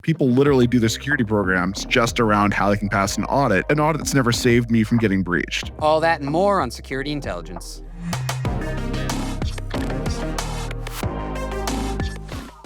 People literally do their security programs just around how they can pass an audit that's never saved me from getting breached. All that and more on Security Intelligence.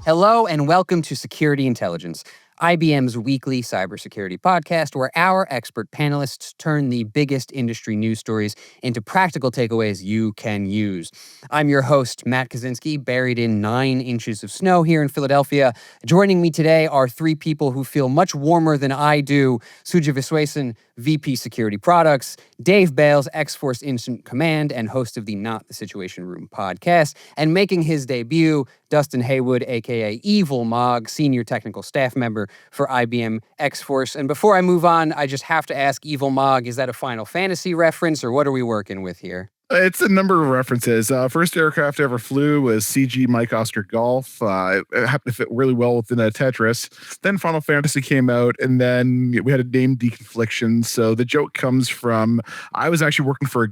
Hello and welcome to Security Intelligence, IBM's weekly cybersecurity podcast where our expert panelists turn the biggest industry news stories into practical takeaways you can use. I'm your host, Matt Kaczynski, buried in 9 inches of snow here in Philadelphia. Joining me today are 3 people who feel much warmer than I do. Suja Viswesan, VP Security Products, Dave Bales, X-Force Incident Command and host of the Not the Situation Room podcast, and making his debut, Dustin Heywood, aka Evil Mog, Senior Technical Staff Member for IBM X-Force. And before I move on, I just have to ask Evil Mog, is that a Final Fantasy reference or what are we working with here? It's a number of references. First aircraft I ever flew was CG Mike Oscar Golf. It happened to fit really well within a Tetris. Then Final Fantasy came out, and then we had a name deconfliction. So the joke comes from, I was actually working for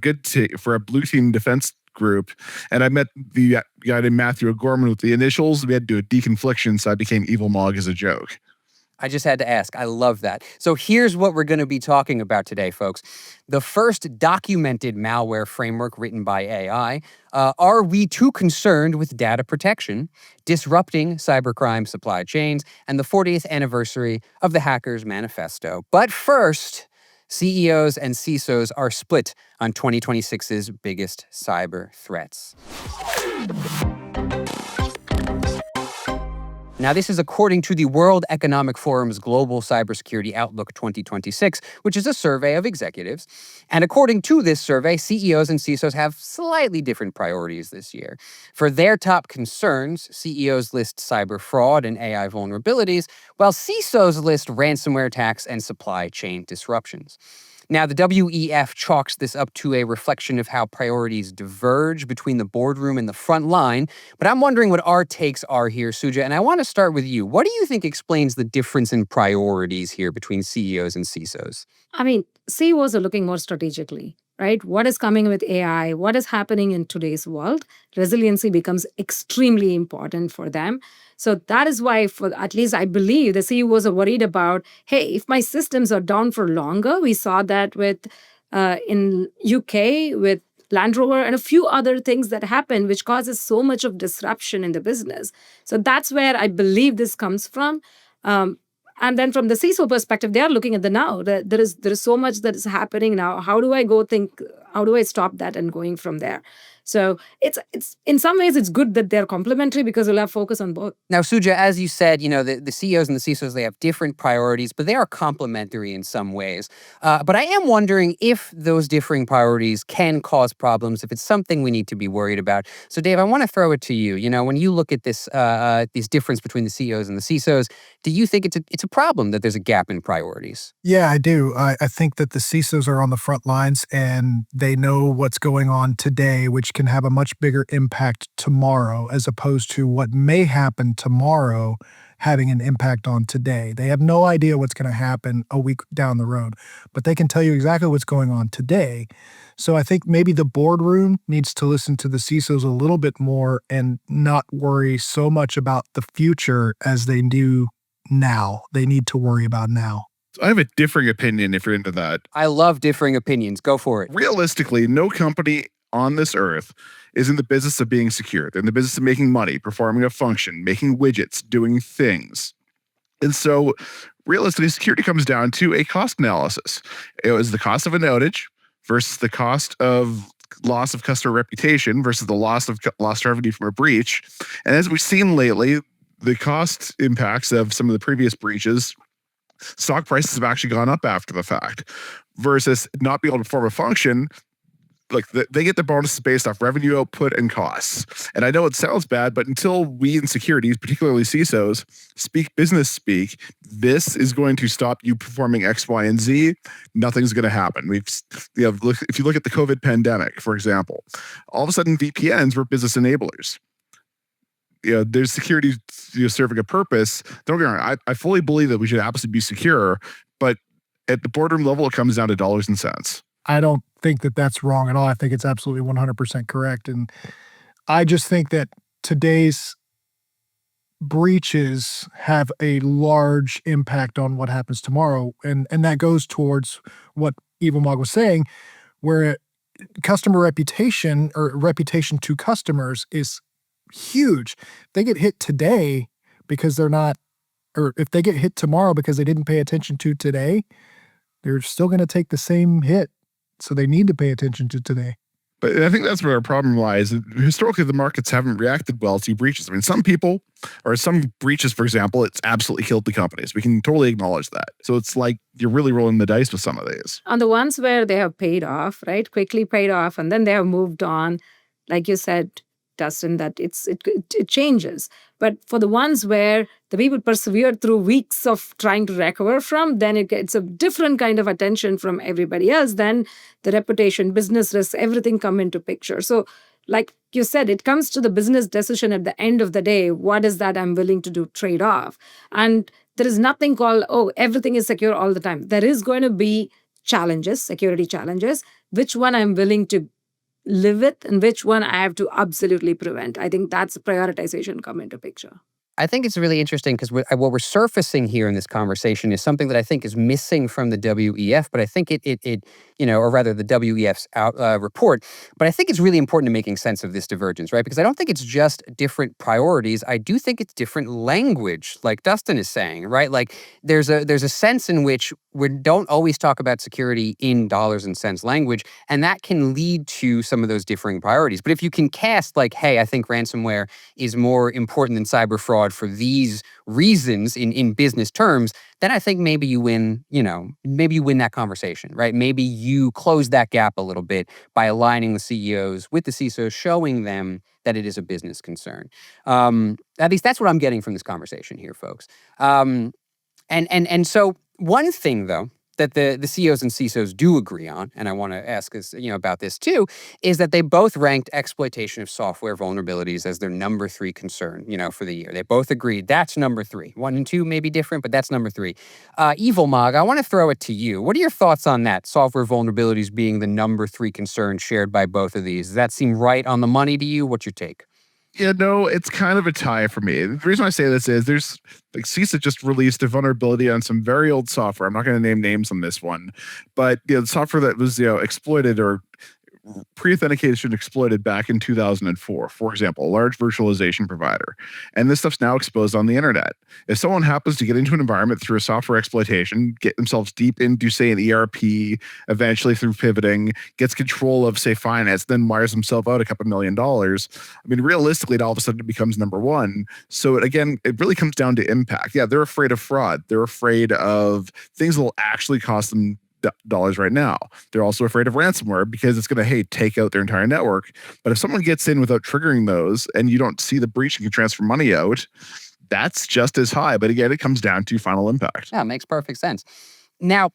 a blue team defense group, and I met the guy named Matthew O'Gorman with the initials. We had to do a deconfliction, so I became Evil Mog as a joke. I just had to ask. I love that. So here's what we're going to be talking about today, folks. The first documented malware framework written by AI. Are we too concerned with data protection, disrupting cybercrime supply chains, and the 40th anniversary of the Hacker Manifesto? But first, CEOs and CISOs are split on 2026's biggest cyber threats. Now, this is according to the World Economic Forum's Global Cybersecurity Outlook 2026, which is a survey of executives. And according to this survey, CEOs and CISOs have slightly different priorities this year. For their top concerns, CEOs list cyber fraud and AI vulnerabilities, while CISOs list ransomware attacks and supply chain disruptions. Now, the WEF chalks this up to a reflection of how priorities diverge between the boardroom and the front line. But I'm wondering what our takes are here, Suja, and I want to start with you. What do you think explains the difference in priorities here between CEOs and CISOs? I mean, CEOs are looking more strategically, right? What is coming with AI? What is happening in today's world? Resiliency becomes extremely important for them. So that is why, for at least I believe, the CEOs are worried about, hey, if my systems are down for longer, we saw that with in UK with Land Rover and a few other things that happen, which causes so much of disruption in the business. So that's where I believe this comes from. And then from the CISO perspective, they are looking at the now. There is so much that is happening now. How do I stop that and going from there? So it's in some ways it's good that they're complementary because we'll have focus on both. Now, Suja, as you said, the CEOs and the CISOs, they have different priorities, but they are complementary in some ways. But I am wondering if those differing priorities can cause problems, if it's something we need to be worried about. So, Dave, I want to throw it to you. When you look at this difference between the CEOs and the CISOs, do you think it's a problem that there's a gap in priorities? Yeah, I do. I think that the CISOs are on the front lines and they know what's going on today, which can have a much bigger impact tomorrow as opposed to what may happen tomorrow having an impact on today. They have no idea what's going to happen a week down the road, but they can tell you exactly what's going on today. So I think maybe the boardroom needs to listen to the CISOs a little bit more and not worry so much about the future as they do now. They need to worry about now. I have a differing opinion if you're into that. I love differing opinions. Go for it. Realistically, no company on this earth is in the business of being secure. They're in the business of making money, performing a function, making widgets, doing things. And so realistically, security comes down to a cost analysis. It was the cost of an outage versus the cost of loss of customer reputation versus the lost revenue from a breach. And as we've seen lately, the cost impacts of some of the previous breaches, stock prices have actually gone up after the fact versus not being able to perform a function. Like they get the bonuses based off revenue output and costs. And I know it sounds bad, but until we in security, particularly CISOs, speak business speak, this is going to stop you performing X, Y, and Z. Nothing's going to happen. If you look at the COVID pandemic, for example, all of a sudden VPNs were business enablers. There's security serving a purpose. Don't get me wrong, I fully believe that we should absolutely be secure, but at the boardroom level, it comes down to dollars and cents. I don't think that that's wrong at all. I think it's absolutely 100% correct. And I just think that today's breaches have a large impact on what happens tomorrow. And that goes towards what Evilmog was saying, where customer reputation or reputation to customers is huge. They get hit today because they're not, or if they get hit tomorrow because they didn't pay attention to today, they're still going to take the same hit. So they need to pay attention to today. But I think that's where our problem lies. Historically, the markets haven't reacted well to breaches. I mean, some people, or some breaches, for example, it's absolutely killed the companies. We can totally acknowledge that. So it's like you're really rolling the dice with some of these. On the ones where they have paid off, right? Quickly paid off, and then they have moved on. Like you said, Dustin, that it changes. But for the ones where the people persevered through weeks of trying to recover from, then it's a different kind of attention from everybody else. Then the reputation, business risks, everything come into picture. So like you said, it comes to the business decision at the end of the day. What is that I'm willing to do trade off? And there is nothing called, oh, everything is secure all the time. There is going to be challenges, security challenges, which one I'm willing to live with and which one I have to absolutely prevent. I think that's prioritization come into picture. I think it's really interesting because what we're surfacing here in this conversation is something that I think is missing from the WEF, but I think it or rather the WEF's report. But I think it's really important to making sense of this divergence, right? Because I don't think it's just different priorities. I do think it's different language, like Dustin is saying, right? Like there's a sense in which we don't always talk about security in dollars and cents language, and that can lead to some of those differing priorities. But if you can cast like, hey, I think ransomware is more important than cyber fraud for these reasons in business terms, then I think maybe you win, maybe you win that conversation, right? Maybe you close that gap a little bit by aligning the CEOs with the CISOs, showing them that it is a business concern. At least that's what I'm getting from this conversation here, folks. And so one thing, though, that the CEOs and CISOs do agree on, and I want to ask us, about this too, is that they both ranked exploitation of software vulnerabilities as their number 3 concern, for the year. They both agreed that's number 3. 1 and 2 may be different, but that's number 3. Evilmog, I want to throw it to you. What are your thoughts on that? Software vulnerabilities being the number 3 concern shared by both of these. Does that seem right on the money to you? What's your take? Yeah, no, it's kind of a tie for me. The reason I say this is there's CISA just released a vulnerability on some very old software. I'm not going to name names on this one, but the software that was exploited or pre-authentication exploited back in 2004, for example, a large virtualization provider. And this stuff's now exposed on the internet. If someone happens to get into an environment through a software exploitation, get themselves deep into, say, an ERP, eventually through pivoting, gets control of, say, finance, then wires himself out a couple $1 million. I mean, realistically, all of a sudden it becomes number 1. So again, it really comes down to impact. Yeah, they're afraid of fraud. They're afraid of things that will actually cost them dollars right now. They're also afraid of ransomware because it's going to, take out their entire network. But if someone gets in without triggering those and you don't see the breach and can transfer money out, that's just as high. But again, it comes down to final impact. Yeah, it makes perfect sense. Now,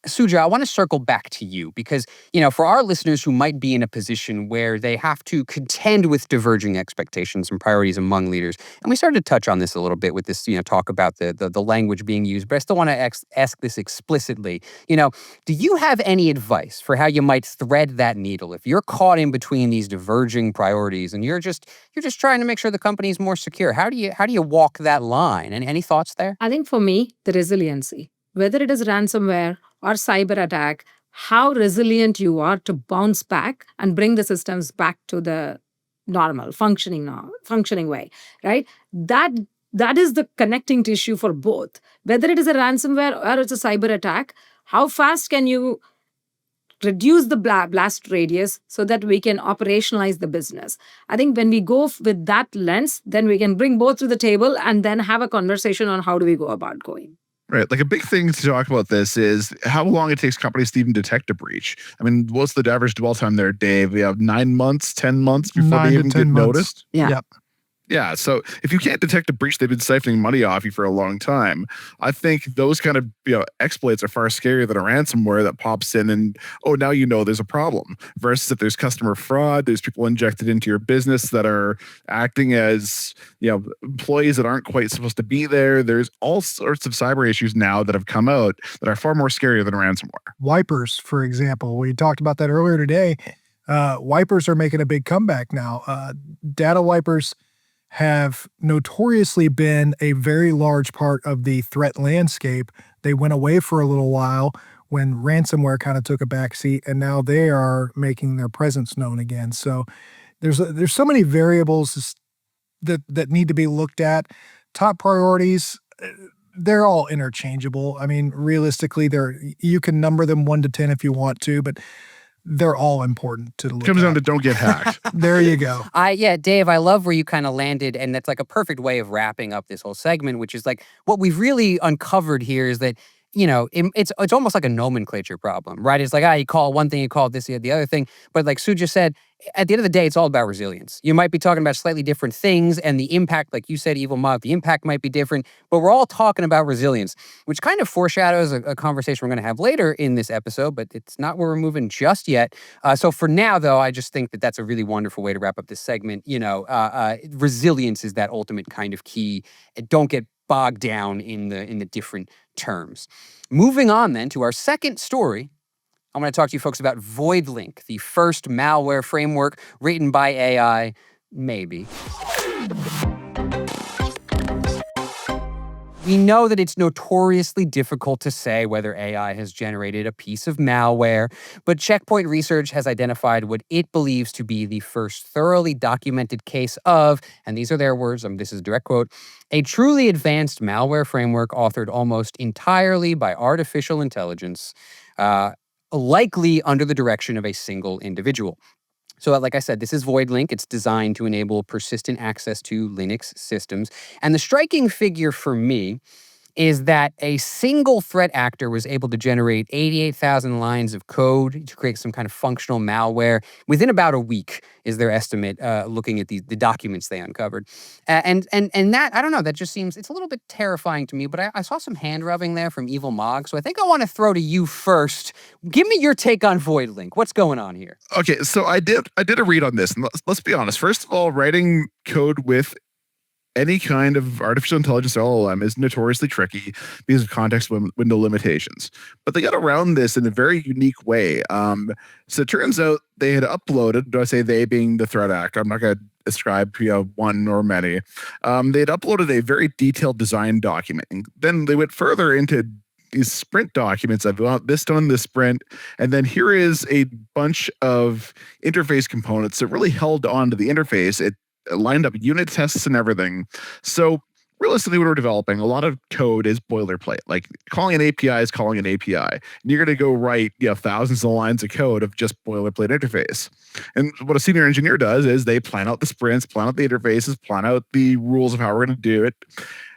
Suja, I want to circle back to you because, for our listeners who might be in a position where they have to contend with diverging expectations and priorities among leaders, and we started to touch on this a little bit with this, talk about the language being used, but I still want to ask this explicitly. Do you have any advice for how you might thread that needle if you're caught in between these diverging priorities and you're just trying to make sure the company is more secure? How do you walk that line? And any thoughts there? I think for me, the resiliency, whether it is ransomware or cyber attack, how resilient you are to bounce back and bring the systems back to the normal functioning way, right? That is the connecting tissue for both. Whether it is a ransomware or it's a cyber attack, how fast can you reduce the blast radius so that we can operationalize the business? I think when we go with that lens, then we can bring both to the table and then have a conversation on how do we go about going. Right. Like a big thing to talk about this is how long it takes companies to even detect a breach. I mean, what's the average dwell time there, Dave? We have 9 months, 10 months before they even get noticed? Yeah. Yep. Yeah. So if you can't detect a breach, they've been siphoning money off you for a long time. I think those kind of exploits are far scarier than a ransomware that pops in and, now there's a problem. Versus if there's customer fraud, there's people injected into your business that are acting as employees that aren't quite supposed to be there. There's all sorts of cyber issues now that have come out that are far more scarier than ransomware. Wipers, for example, we talked about that earlier today. Wipers are making a big comeback now. Data wipers have notoriously been a very large part of the threat landscape. They went away for a little while when ransomware kind of took a backseat, and now they are making their presence known again. So there's so many variables that need to be looked at. Top priorities, they're all interchangeable. I mean, realistically, you can number them 1 to 10 if you want to, but they're all important to look at. Comes down to don't get hacked. There you go. Yeah, Dave, I love where you kind of landed, and that's like a perfect way of wrapping up this whole segment, which is like what we've really uncovered here is that, it's almost like a nomenclature problem, right? It's like, you call one thing, you call this, the other thing. But like Suja said, at the end of the day, it's all about resilience. You might be talking about slightly different things, and the impact, like you said, Evil Mog, the impact might be different, but we're all talking about resilience, which kind of foreshadows a conversation we're going to have later in this episode, but it's not where we're moving just yet. So for now, though, I just think that that's a really wonderful way to wrap up this segment. Resilience is that ultimate kind of key. Don't get bogged down in the different terms. Moving on then to our second story, I'm going to talk to you folks about VoidLink, the first malware framework written by AI, maybe. We know that it's notoriously difficult to say whether AI has generated a piece of malware, but Checkpoint Research has identified what it believes to be the first thoroughly documented case of, and these are their words, this is a direct quote, a truly advanced malware framework authored almost entirely by artificial intelligence, likely under the direction of a single individual. So like I said, this is VoidLink. It's designed to enable persistent access to Linux systems. And the striking figure for me is that a single threat actor was able to generate 88,000 lines of code to create some kind of functional malware within about a week, is their estimate, looking at the documents they uncovered. And that, I don't know, that just seems, it's a little bit terrifying to me, but I saw some hand rubbing there from Evil Mog, so I think I want to throw to you first. Give me your take on VoidLink. What's going on here? Okay, so I did a read on this, and let's be honest. First of all, writing code with any kind of artificial intelligence LLM is notoriously tricky because of context window limitations. But they got around this in a very unique way. So it turns out they had uploaded, do I say they being the threat actor? I'm not going to describe one or many. They had uploaded a very detailed design document. And then they went further into these sprint documents of this done, this sprint, and then here is a bunch of interface components that really held on to the interface. It lined up unit tests and everything. So realistically, when we're developing, a lot of code is boilerplate. Like calling an API is calling an API. And you're going to go write thousands of lines of code of just boilerplate interface. And what a senior engineer does is they plan out the sprints, plan out the interfaces, plan out the rules of how we're going to do it.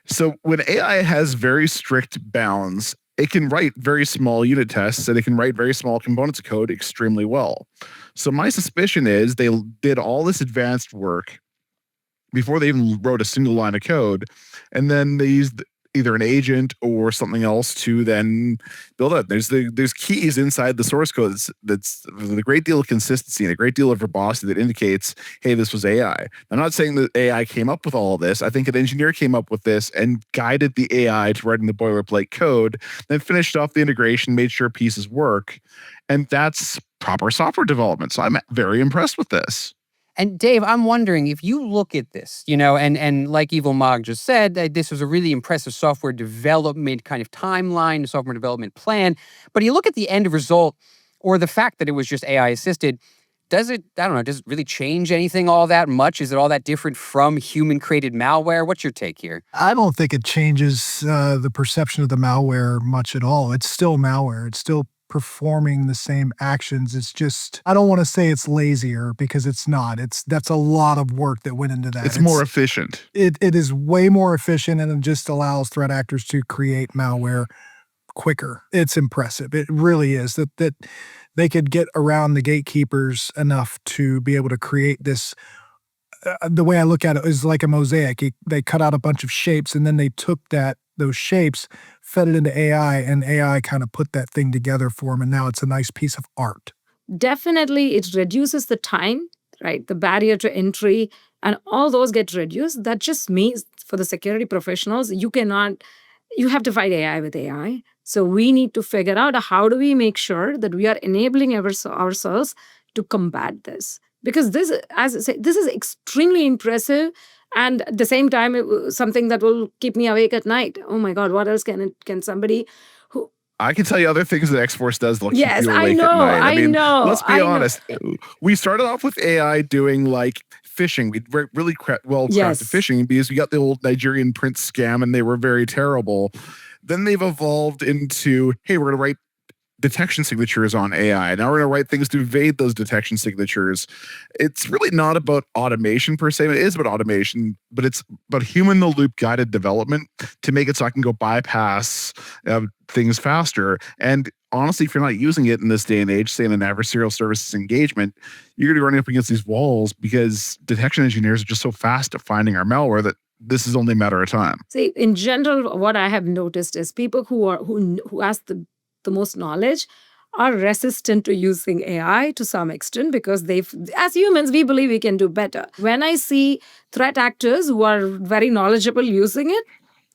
So when AI has very strict bounds, it can write very small unit tests and it can write very small components of code extremely well. So my suspicion is they did all this advanced work before they even wrote a single line of code, and then they used either an agent or something else to then build up. There's keys inside the source code that's a great deal of consistency and a great deal of verbosity that indicates, hey, this was AI. I'm not saying that AI came up with all of this. I think an engineer came up with this and guided the AI to writing the boilerplate code, then finished off the integration, made sure pieces work, and that's proper software development. So I'm very impressed with this. And Dave, I'm wondering if you look at this, and like Evil Mog just said, this was a really impressive software development kind of timeline, software development plan. But you look at the end result, or the fact that it was just AI assisted, does it really change anything all that much? Is it all that different from human created malware? What's your take here? I don't think it changes the perception of the malware much at all. It's still malware. It's still performing the same actions. It's just, I don't want to say it's lazier because it's not. That's a lot of work that went into that. It's more efficient. It is way more efficient, and it just allows threat actors to create malware quicker. It's impressive. It really is that they could get around the gatekeepers enough to be able to create this. The way I look at it is like a mosaic. They cut out a bunch of shapes, and then they took those shapes, fed it into AI, and AI kind of put that thing together for them, and now it's a nice piece of art. Definitely, it reduces the time, right? The barrier to entry, and all those get reduced. That just means for the security professionals, you have to fight AI with AI. So we need to figure out how do we make sure that we are enabling ourselves to combat this. Because this, as I say, this is extremely impressive. And at the same time, it was something that will keep me awake at night. Oh my God, what else can somebody who... I can tell you other things that X-Force does that'll keep Yes, you I awake know, at night. I mean, know, let's be I know. honest. We started off with AI doing like phishing. We really well-crafted Yes. phishing because we got the old Nigerian prince scam and they were very terrible. Then they've evolved into, hey, we're going to write detection signatures on AI. Now we're going to write things to evade those detection signatures. It's really not about automation per se. It is about automation, but it's about human-in-the-loop guided development to make it so I can go bypass things faster. And honestly, if you're not using it in this day and age, say in an adversarial services engagement, you're going to be running up against these walls because detection engineers are just so fast at finding our malware that this is only a matter of time. See, in general, what I have noticed is people who ask the most knowledge are resistant to using AI to some extent because as humans, we believe we can do better. When I see threat actors who are very knowledgeable using it,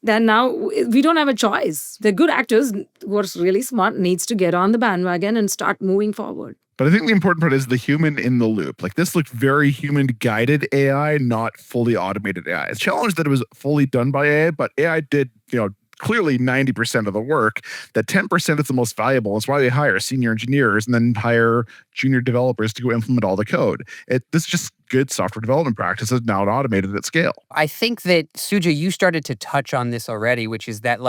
then now we don't have a choice. The good actors who are really smart needs to get on the bandwagon and start moving forward. But I think the important part is the human in the loop. Like this looked very human-guided AI, not fully automated AI. It's challenged that it was fully done by AI, but AI did, clearly 90% of the work. That 10% is the most valuable. It's why they hire senior engineers and then hire junior developers to go implement all the code. This is just good software development practices now automated at scale. I think that, Suja, you started to touch on this already, which is that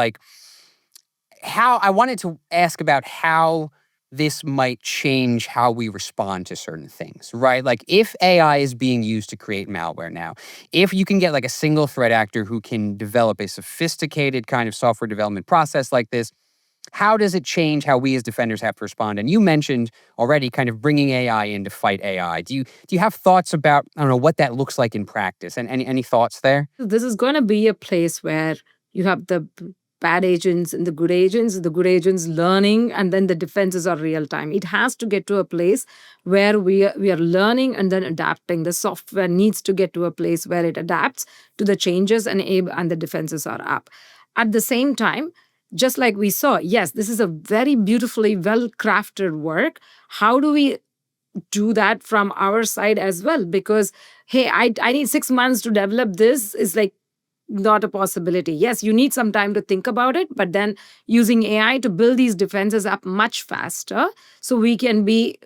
how I wanted to ask about how this might change how we respond to certain things, right? Like if AI is being used to create malware now, if you can get like a single threat actor who can develop a sophisticated kind of software development process like this, how does it change how we as defenders have to respond? And you mentioned already kind of bringing AI in to fight AI. Do you have thoughts about, I don't know, what that looks like in practice? And any thoughts there? This is going to be a place where you have the bad agents and the good agents learning, and then the defenses are real time. It has to get to a place where we are learning and then adapting. The software needs to get to a place where it adapts to the changes and the defenses are up. At the same time, just like we saw, yes, this is a very beautifully well-crafted work. How do we do that from our side as well? Because, hey, I need 6 months to develop this is like not a possibility. Yes, you need some time to think about it, but then using AI to build these defenses up much faster so we can be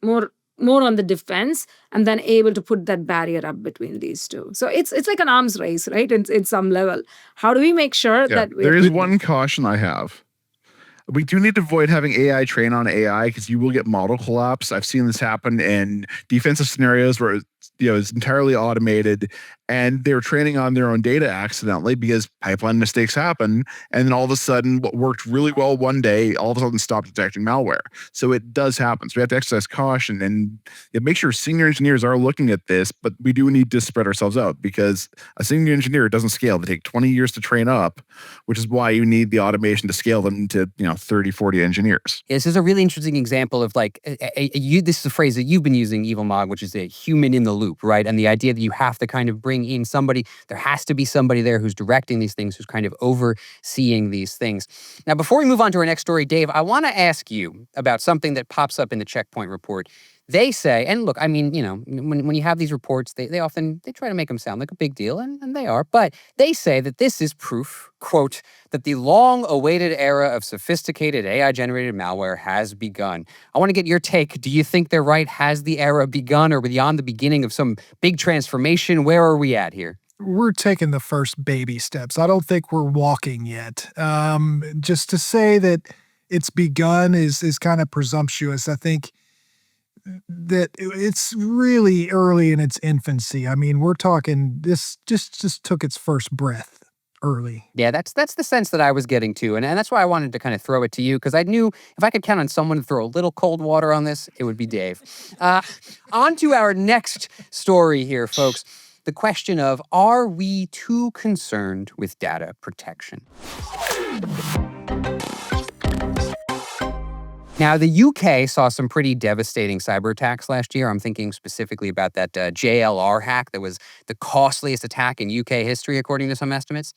more on the defense and then able to put that barrier up between these two. So it's like an arms race, right? In some level. How do we make sure that there is one caution I have. We do need to avoid having AI train on AI because you will get model collapse. I've seen this happen in defensive scenarios where it's entirely automated and they're training on their own data accidentally because pipeline mistakes happen. And then all of a sudden, what worked really well one day, all of a sudden stopped detecting malware. So it does happen. So we have to exercise caution and make sure senior engineers are looking at this, but we do need to spread ourselves out because a senior engineer doesn't scale. They take 20 years to train up, which is why you need the automation to scale them to 30, 40 engineers. Yeah, this is a really interesting example of this is a phrase that you've been using, Evil Mog, which is a human in the loop, right? And the idea that you have to kind of bring in somebody, there has to be somebody there who's directing these things, who's kind of overseeing these things. Now, before we move on to our next story, Dave, I want to ask you about something that pops up in the Checkpoint report. They say, and look, I mean, when you have these reports, they often try to make them sound like a big deal, and they are, but they say that this is proof, quote, that the long-awaited era of sophisticated AI-generated malware has begun. I want to get your take. Do you think they're right? Has the era begun, or are we on the beginning of some big transformation? Where are we at here? We're taking the first baby steps. I don't think we're walking yet. Just to say that it's begun is kind of presumptuous. I think that it's really early in its infancy. I mean, we're talking this just took its first breath early. Yeah, that's the sense that I was getting to. And that's why I wanted to kind of throw it to you, because I knew if I could count on someone to throw a little cold water on this, it would be Dave. On to our next story here, folks. The question of, are we too concerned with data protection? Now, the UK saw some pretty devastating cyber attacks last year. I'm thinking specifically about that JLR hack that was the costliest attack in UK history, according to some estimates.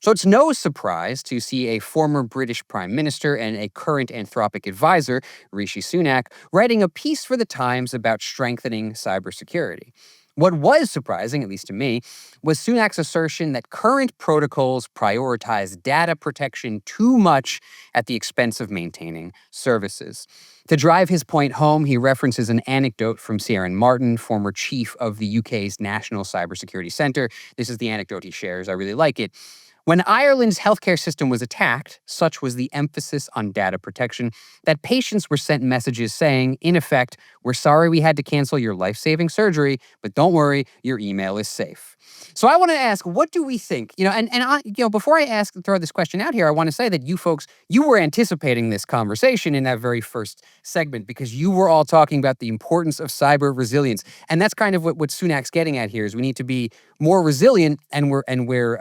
So it's no surprise to see a former British Prime Minister and a current Anthropic advisor, Rishi Sunak, writing a piece for The Times about strengthening cybersecurity. What was surprising, at least to me, was Sunak's assertion that current protocols prioritize data protection too much at the expense of maintaining services. To drive his point home, he references an anecdote from Ciaran Martin, former chief of the UK's National Cybersecurity Centre. This is the anecdote he shares. I really like it. When Ireland's healthcare system was attacked, such was the emphasis on data protection that patients were sent messages saying, in effect, "We're sorry we had to cancel your life-saving surgery, but don't worry, your email is safe." So I want to ask, what do we think? Before I throw this question out here, I want to say that you folks, you were anticipating this conversation in that very first segment because you were all talking about the importance of cyber resilience. And that's kind of what Sunak's getting at here is we need to be more resilient and we're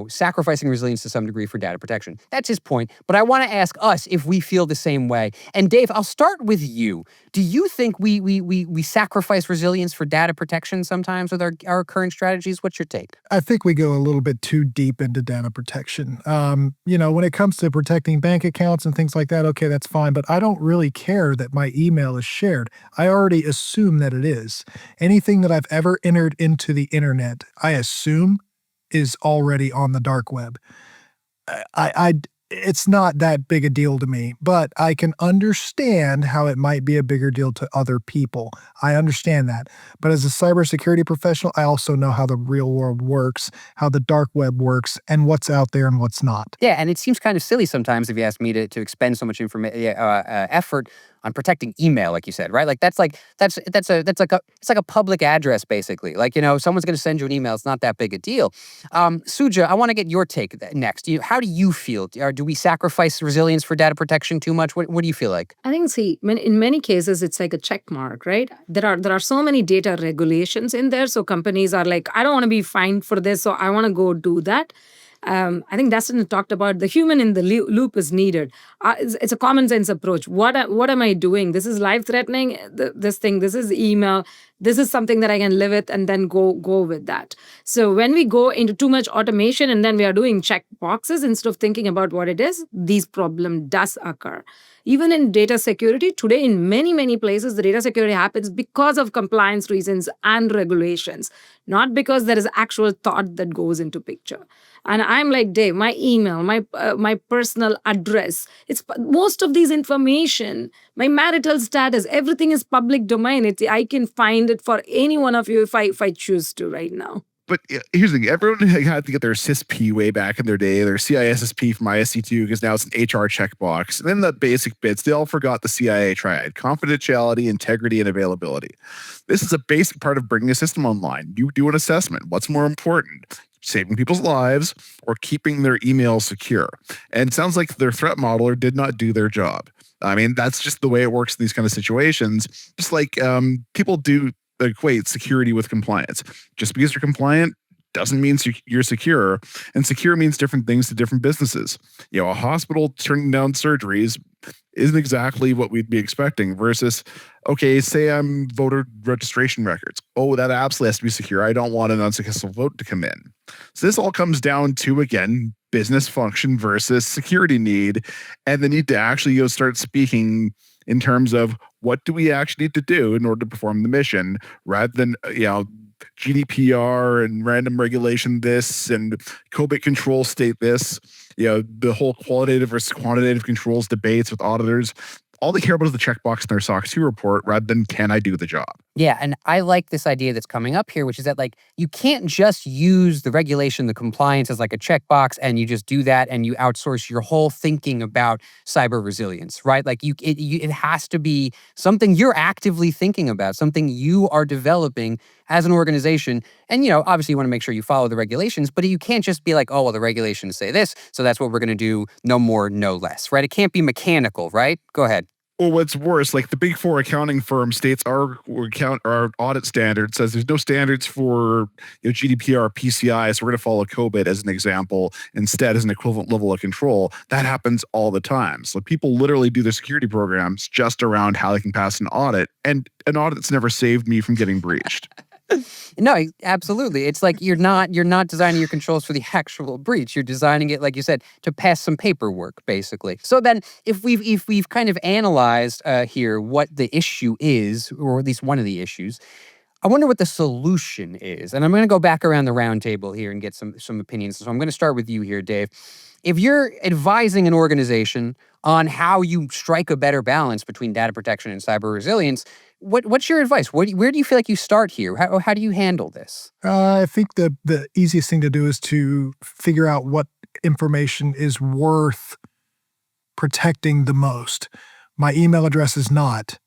sacrificing resilience to some degree for data protection. That's his point. But I want to ask us if we feel the same way. And Dave, I'll start with you. Do you think we sacrifice resilience for data protection sometimes with our current strategies? What's your take? I think we go a little bit too deep into data protection. When it comes to protecting bank accounts and things like that, okay, that's fine. But I don't really care that my email is shared. I already assume that it is. Anything that I've ever entered into the internet, I assume is already on the dark web. It's not that big a deal to me, but I can understand how it might be a bigger deal to other people. I understand that. But as a cybersecurity professional, I also know how the real world works, how the dark web works, and what's out there and what's not. Yeah, and it seems kind of silly sometimes if you ask me to expend so much effort on protecting email, like you said, right? Like it's like a public address, basically. Like, someone's going to send you an email. It's not that big a deal. Suja, I want to get your take next. How do you feel? Do we sacrifice resilience for data protection too much? What do you feel like? I think, in many cases, it's like a check mark, right? There are so many data regulations in there. So companies are like, I don't want to be fined for this, so I want to go do that. I think Dustin talked about the human in the loop is needed. It's a common sense approach. What am I doing? This is life threatening. This is email. This is something that I can live with and then go with that. So when we go into too much automation and then we are doing check boxes instead of thinking about what it is, these problem does occur. Even in data security, today in many, many places, the data security happens because of compliance reasons and regulations, not because there is actual thought that goes into picture. And I'm like, Dave, my email, my personal address, it's most of these information, my marital status, everything is public domain. I can find it for any one of you if I choose to right now. But here's the thing. Everyone had to get their CISP way back in their day, their CISSP from ISC2, because now it's an HR checkbox. And then the basic bits, they all forgot the CIA triad: confidentiality, integrity, and availability. This is a basic part of bringing a system online. You do an assessment. What's more important? Saving people's lives or keeping their email secure? And it sounds like their threat modeler did not do their job. I mean, that's just the way it works in these kind of situations. Just like people do equate security with compliance. Just because you're compliant doesn't mean you're secure. And secure means different things to different businesses. A hospital turning down surgeries isn't exactly what we'd be expecting versus, okay, say I'm voter registration records. Oh, that absolutely has to be secure. I don't want an unsuccessful vote to come in. So this all comes down to, again, business function versus security need, and the need to actually start speaking in terms of what do we actually need to do in order to perform the mission, rather than GDPR and random regulation this and COBIT control state this. The whole qualitative versus quantitative controls debates with auditors. All they care about is the checkbox in their SOC 2 report rather than can I do the job. Yeah, and I like this idea that's coming up here, which is that you can't just use the regulation, the compliance as like a checkbox, and you just do that and you outsource your whole thinking about cyber resilience, right? It has to be something you're actively thinking about, something you are developing as an organization. And obviously you want to make sure you follow the regulations, but you can't just be like, oh, well, the regulations say this, so that's what we're going to do, no more, no less, right? It can't be mechanical, right? Go ahead. Well, what's worse, like the big four accounting firm states our audit standard says there's no standards for GDPR, PCI, so we're going to follow COBIT as an example instead as an equivalent level of control. That happens all the time. So people literally do their security programs just around how they can pass an audit, and an audit's never saved me from getting breached. No, absolutely. It's like you're not designing your controls for the actual breach. You're designing it, like you said, to pass some paperwork, basically. So then, if we've kind of analyzed here what the issue is, or at least one of the issues, I wonder what the solution is. And I'm going to go back around the round table here and get some opinions. So I'm going to start with you here, Dave. If you're advising an organization on how you strike a better balance between data protection and cyber resilience, what's your advice? Where do you feel like you start here? How do you handle this? I think the easiest thing to do is to figure out what information is worth protecting the most. My email address is not.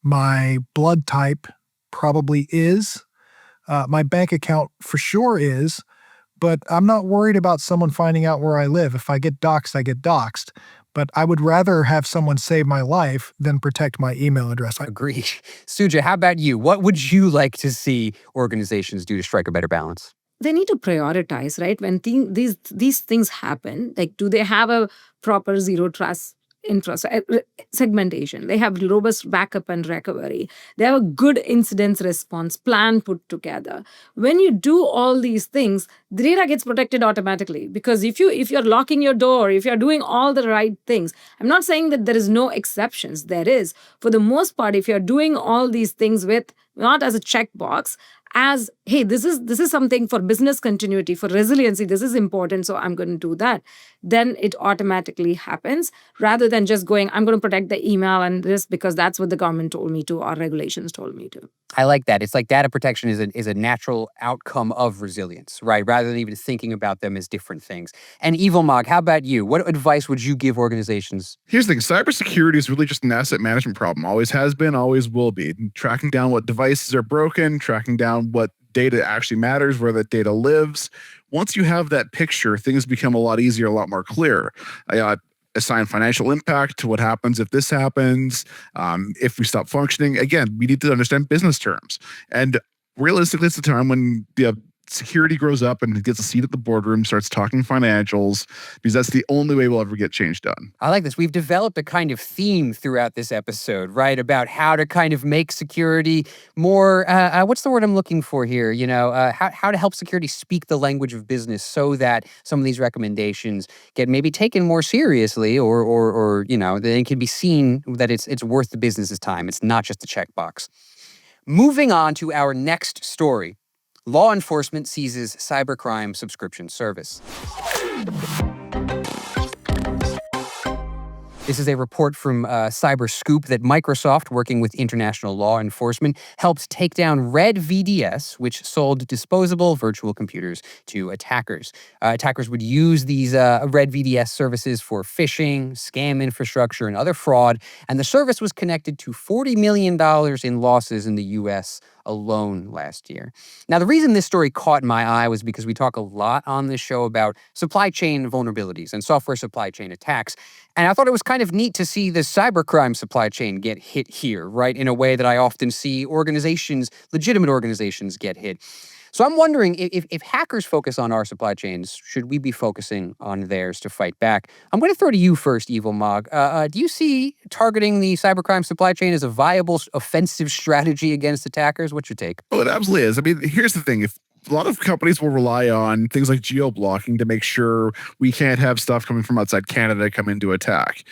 My blood type probably is. My bank account for sure is. But I'm not worried about someone finding out where I live. If I get doxxed, I get doxxed. But I would rather have someone save my life than protect my email address. Agree. Suja, how about you? What would you like to see organizations do to strike a better balance? They need to prioritize, right? When these things happen, like, do they have a proper zero trust segmentation? They have robust backup and recovery. They have a good incident response plan put together. When you do all these things, the data gets protected automatically, because if you're locking your door, if you're doing all the right things, I'm not saying that there is no exceptions. There is. For the most part, if you're doing all these things with not as a checkbox, as, hey, this is something for business continuity, for resiliency, this is important, so I'm going to do that, then it automatically happens, rather than just going, I'm going to protect the email and this because that's what the government told me to or regulations told me to. I like that. It's like data protection is a natural outcome of resilience, right? Rather than even thinking about them as different things. And Evil Mog, how about you? What advice would you give organizations? Here's the thing. Cybersecurity is really just an asset management problem. Always has been, always will be. Tracking down what devices are broken, tracking down what data actually matters, where that data lives. Once you have that picture, things become a lot easier, a lot more clear. Assign financial impact to what happens if this happens, if we stop functioning. Again, we need to understand business terms. And realistically, it's the time when the security grows up and gets a seat at the boardroom, starts talking financials, because that's the only way we'll ever get change done. I like this. We've developed a kind of theme throughout this episode, right? About how to kind of make security more, what's the word I'm looking for here? How to help security speak the language of business so that some of these recommendations get maybe taken more seriously, or they can be seen that it's worth the business's time. It's not just a checkbox. Moving on to our next story. Law enforcement seizes cybercrime subscription service. This is a report from CyberScoop that Microsoft, working with international law enforcement, helped take down RedVDS, which sold disposable virtual computers to attackers. Attackers would use these RedVDS services for phishing, scam infrastructure, and other fraud, and the service was connected to $40 million in losses in the U.S. alone last year. Now, the reason this story caught my eye was because we talk a lot on this show about supply chain vulnerabilities and software supply chain attacks. And I thought it was kind of neat to see the cybercrime supply chain get hit here, right? In a way that I often see legitimate organizations get hit. So I'm wondering, if hackers focus on our supply chains, should we be focusing on theirs to fight back? I'm going to throw to you first, Evil Mog. Do you see targeting the cybercrime supply chain as a viable offensive strategy against attackers? What's your take? Oh, it absolutely is. I mean, here's the thing. If a lot of companies will rely on things like geo-blocking to make sure we can't have stuff coming from outside Canada come in to attack.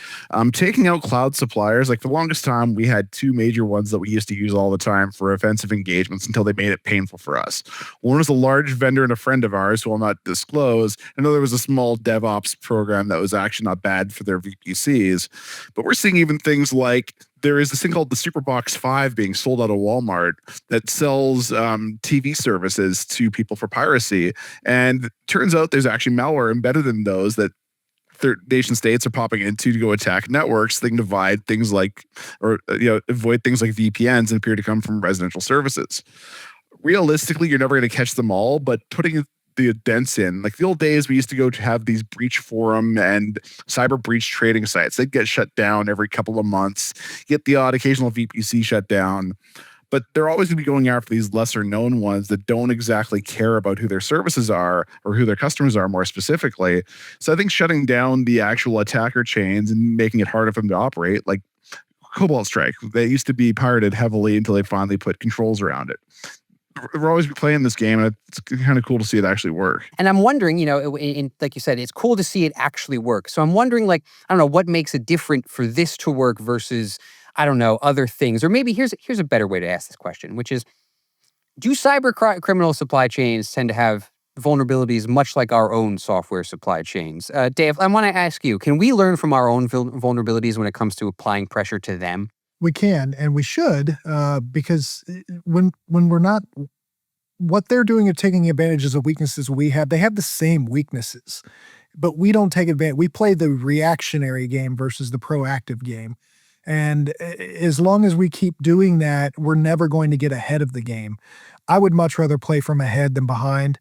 Taking out cloud suppliers, like the longest time, we had two major ones that we used to use all the time for offensive engagements until they made it painful for us. One was a large vendor and a friend of ours who I'll not disclose. Another was a small DevOps program that was actually not bad for their VPCs. But we're seeing even things like there is this thing called the Superbox 5 being sold out of Walmart that sells TV services to people for piracy. And turns out there's actually malware embedded in those that nation states are popping into to go attack networks. They can divide things like, avoid things like VPNs and appear to come from residential services. Realistically, you're never going to catch them all, but putting the dents in, like the old days, we used to go to have these breach forum and cyber breach trading sites. They'd get shut down every couple of months, get the odd occasional VPC shut down. But they're always going to be going after these lesser known ones that don't exactly care about who their services are or who their customers are more specifically. So I think shutting down the actual attacker chains and making it harder for them to operate, like Cobalt Strike, they used to be pirated heavily until they finally put controls around it. We're always playing this game, and it's kind of cool to see it actually work. And I'm wondering, like you said, it's cool to see it actually work. So I'm wondering, I don't know, what makes it different for this to work versus, I don't know, other things? Or maybe here's a better way to ask this question, which is, Do cyber criminal supply chains tend to have vulnerabilities much like our own software supply chains? Dave, I want to ask you, can we learn from our own vulnerabilities when it comes to applying pressure to them? We can, and we should, because when we're not, what they're doing is taking advantages of weaknesses we have. They have the same weaknesses, but we don't take advantage. We play the reactionary game versus the proactive game. And as long as we keep doing that, we're never going to get ahead of the game. I would much rather play from ahead than behind.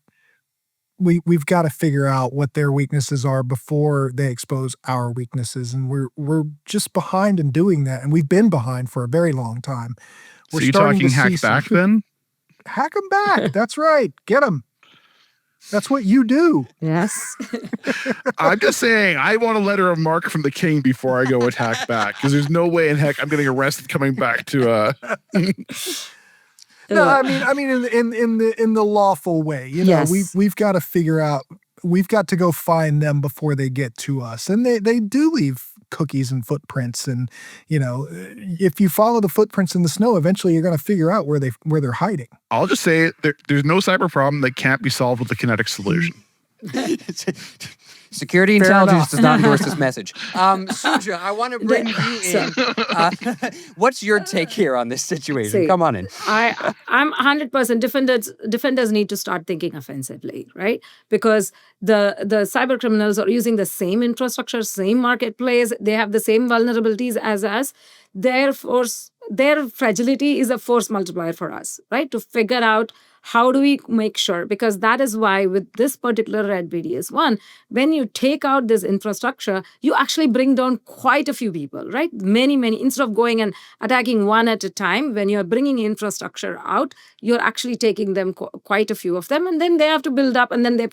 We've got to figure out what their weaknesses are before they expose our weaknesses, and we're just behind in doing that, and we've been behind for a very long time. So you're talking hack back then? Hack them back. That's right. Get them. That's what you do. Yes. I'm just saying, I want a letter of marque from the king before I go attack back, because there's no way in heck I'm getting arrested coming back to. No, I mean, in the lawful way. You know, Yes. we've got to figure out. We've got to go find them before they get to us, and they do leave cookies and footprints. And you know, if you follow the footprints in the snow, eventually you're going to figure out where they're hiding. I'll just say there's no cyber problem that can't be solved with a kinetic solution. Security Fair intelligence enough. does not endorse this message. Suja, I want to bring you in. What's your take here on this situation? See, Come on in. I'm 100% defenders need to start thinking offensively, right? Because the cyber criminals are using the same infrastructure, same marketplace, they have the same vulnerabilities as us. Their fragility is a force multiplier for us, right? To figure out how do we make sure, because that is why with this particular RedVDS one, when you take out this infrastructure, you actually bring down quite a few people, right? Many, instead of going and attacking one at a time, when you're bringing infrastructure out, you're actually taking them, quite a few of them, and then they have to build up, and then they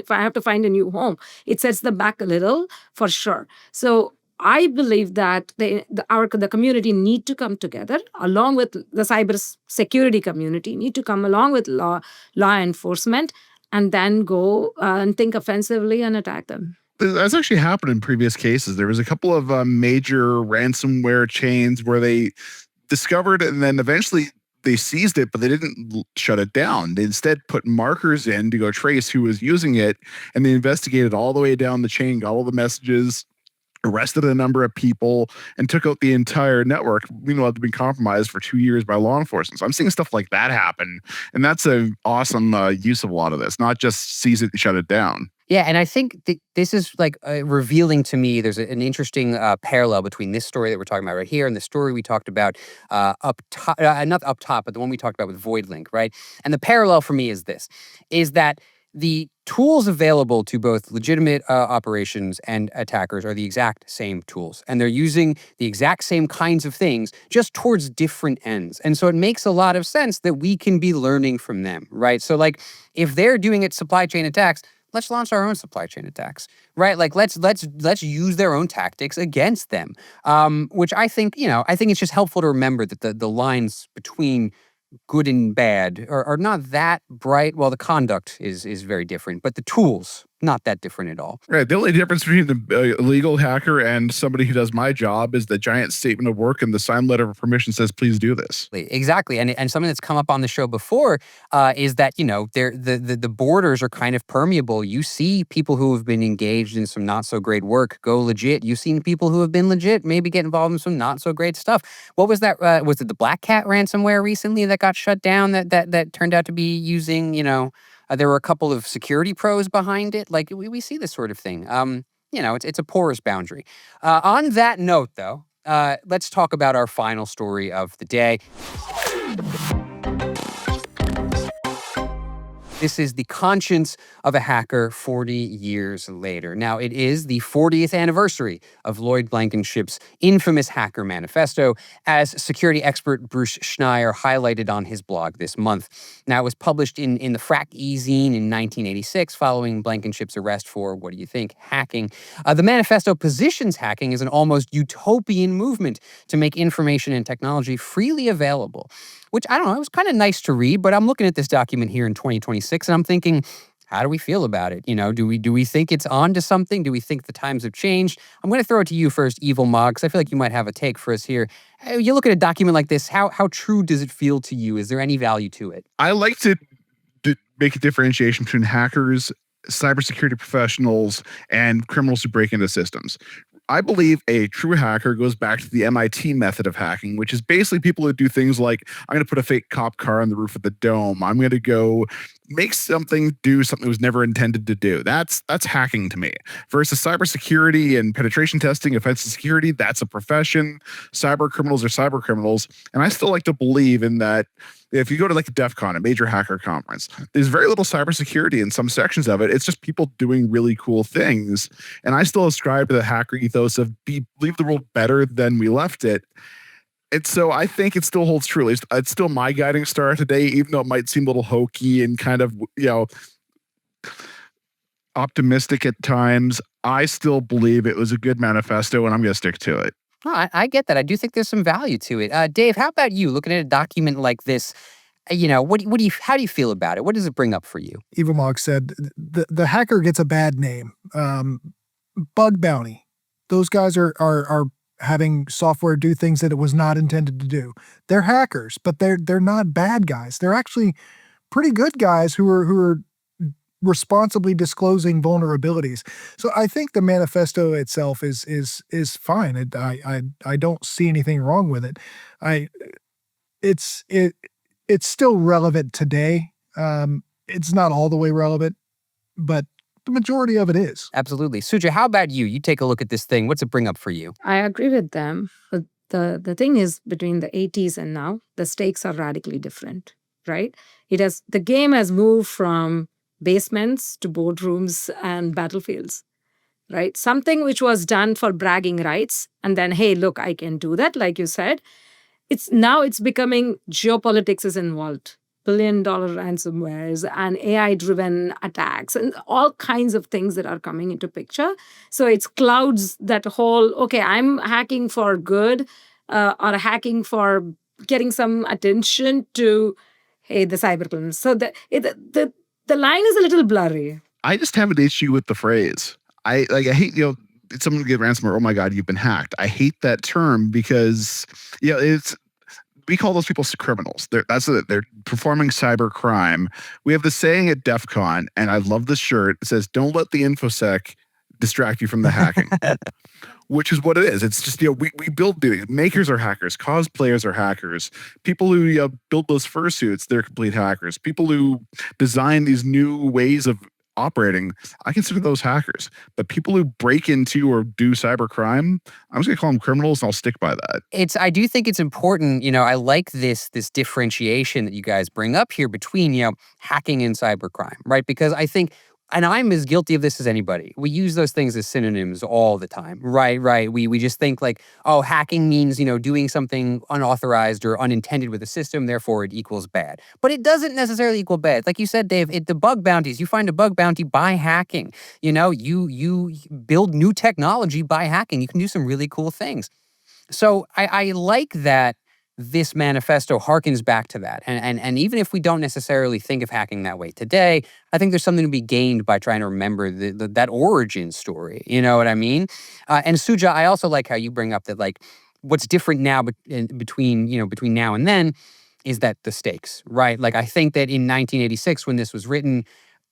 have to find a new home. It sets them back a little, for sure. So I believe that the community need to come together along with the cyber security community, need to come along with law enforcement, and then go and think offensively and attack them. That's actually happened in previous cases. There was a couple of major ransomware chains where they discovered and then eventually they seized it, but they didn't shut it down. They instead put markers in to go trace who was using it, and they investigated all the way down the chain, got all the messages, arrested a number of people, and took out the entire network. Meanwhile, they've been compromised for 2 years by law enforcement. So I'm seeing stuff like that happen. And that's an awesome use of a lot of this, not just seize it and shut it down. Yeah, and I think this is like revealing to me. There's an interesting parallel between this story that we're talking about right here and the story we talked about up top, not up top, but the one we talked about with VoidLink, right? And the parallel for me is this, is that the tools available to both legitimate operations and attackers are the exact same tools. And they're using the exact same kinds of things, just towards different ends. And so it makes a lot of sense that we can be learning from them, right? So like, if they're doing it supply chain attacks, let's launch our own supply chain attacks, right? Like let's use their own tactics against them. Which I think, I think it's just helpful to remember that the lines between good and bad are not that bright. Well, the conduct is very different, but the tools, not that different at all. Right. The only difference between the illegal hacker and somebody who does my job is the giant statement of work and the signed letter of permission says, please do this. Exactly. And something that's come up on the show before is that, the borders are kind of permeable. You see people who have been engaged in some not so great work go legit. You've seen people who have been legit maybe get involved in some not so great stuff. What was that? Was it the Black Cat ransomware recently that got shut down that turned out to be using, there were a couple of security pros behind it. Like we see this sort of thing. It's a porous boundary. On that note, though, let's talk about our final story of the day. This is the conscience of a hacker 40 years later. Now, it is the 40th anniversary of Lloyd Blankenship's infamous Hacker Manifesto, as security expert Bruce Schneier highlighted on his blog this month. Now, it was published in the Frack e-zine in 1986, following Blankenship's arrest for, what do you think, hacking. The manifesto positions hacking as an almost utopian movement to make information and technology freely available, which, I don't know, it was kind of nice to read, but I'm looking at this document here in 2026, and I'm thinking, How do we feel about it? Do we think it's on to something? Do we think the times have changed? I'm going to throw it to you first, Evil Mog, because I feel like you might have a take for us here. You look at a document like this, how true does it feel to you? Is there any value to it? I like to make a differentiation between hackers, cybersecurity professionals, and criminals who break into systems. I believe a true hacker goes back to the MIT method of hacking, which is basically people who do things like, I'm going to put a fake cop car on the roof of the dome. I'm going to go make something do something it was never intended to do. That's hacking to me. Versus cybersecurity and penetration testing, offensive security, that's a profession. Cyber criminals are cyber criminals. And I still like to believe in that. If you go to like a DEF CON, a major hacker conference, there's very little cybersecurity in some sections of it. It's just people doing really cool things. And I still ascribe to the hacker ethos of leave the world better than we left it. And so I think it still holds true. At least it's still my guiding star today, even though it might seem a little hokey and kind of, optimistic at times. I still believe it was a good manifesto, and I'm going to stick to it. Oh, I get that. I do think there's some value to it. Dave, how about you? Looking at a document like this, how do you feel about it? What does it bring up for you? Evil Mog said the hacker gets a bad name. Bug bounty. Those guys are having software do things that it was not intended to do. They're hackers, but they're not bad guys. They're actually pretty good guys who are responsibly disclosing vulnerabilities. So I think the manifesto itself is fine. I don't see anything wrong with it. It's still relevant today. It's not all the way relevant, but the majority of it is. Absolutely. Suja, how about you? You take a look at this thing. What's it bring up for you? I agree with them. But the thing is, between the 80s and now, the stakes are radically different, right? The game has moved from basements to boardrooms and battlefields, right? Something which was done for bragging rights, and then, hey, look, I can do that, like you said. It's becoming geopolitics is involved. Billion-dollar ransomwares and AI-driven attacks and all kinds of things that are coming into picture. So it's clouds that whole, okay, I'm hacking for good or hacking for getting some attention to, hey, the cybercriminals. So the line is a little blurry. I just have an issue with the phrase. I hate, someone get ransomware, oh my God, you've been hacked. I hate that term because, we call those people criminals. They're performing cyber crime. We have the saying at DEF CON, and I love this shirt. It says, don't let the InfoSec distract you from the hacking. Which is what it is. It's just, we build, makers are hackers, cosplayers are hackers, people who build those fursuits, they're complete hackers. People who design these new ways of operating, I consider those hackers. But people who break into or do cyber crime, I'm just gonna call them criminals, and I'll stick by that. I do think it's important, I like this differentiation that you guys bring up here between, hacking and cybercrime, right? Because I think, and I'm as guilty of this as anybody, we use those things as synonyms all the time, right? We just think like, oh, hacking means, doing something unauthorized or unintended with a system, therefore it equals bad. But it doesn't necessarily equal bad. Like you said, Dave, the bug bounties, you find a bug bounty by hacking. You build new technology by hacking. You can do some really cool things. So I like that this manifesto harkens back to that. And even if we don't necessarily think of hacking that way today, I think there's something to be gained by trying to remember that origin story. You know what I mean? And Suja, I also like how you bring up that like what's different now between now and then is that the stakes, right? Like I think that in 1986 when this was written,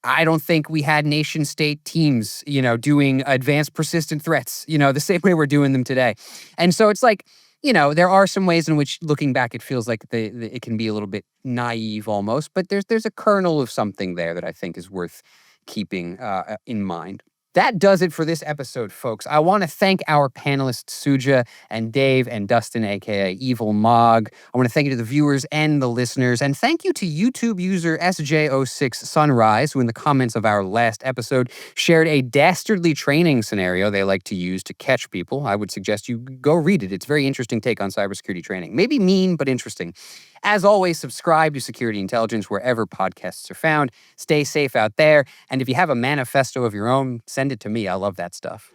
I don't think we had nation state teams, doing advanced persistent threats, the same way we're doing them today. And so it's like, there are some ways in which looking back, it feels like it can be a little bit naive almost, but there's a kernel of something there that I think is worth keeping in mind. That does it for this episode, folks. I want to thank our panelists, Suja and Dave and Dustin, aka Evil Mog. I want to thank you to the viewers and the listeners. And thank you to YouTube user SJ06 Sunrise, who in the comments of our last episode shared a dastardly training scenario they like to use to catch people. I would suggest you go read it. It's a very interesting take on cybersecurity training. Maybe mean, but interesting. As always, subscribe to Security Intelligence wherever podcasts are found. Stay safe out there. And if you have a manifesto of your own, send it to me. I love that stuff.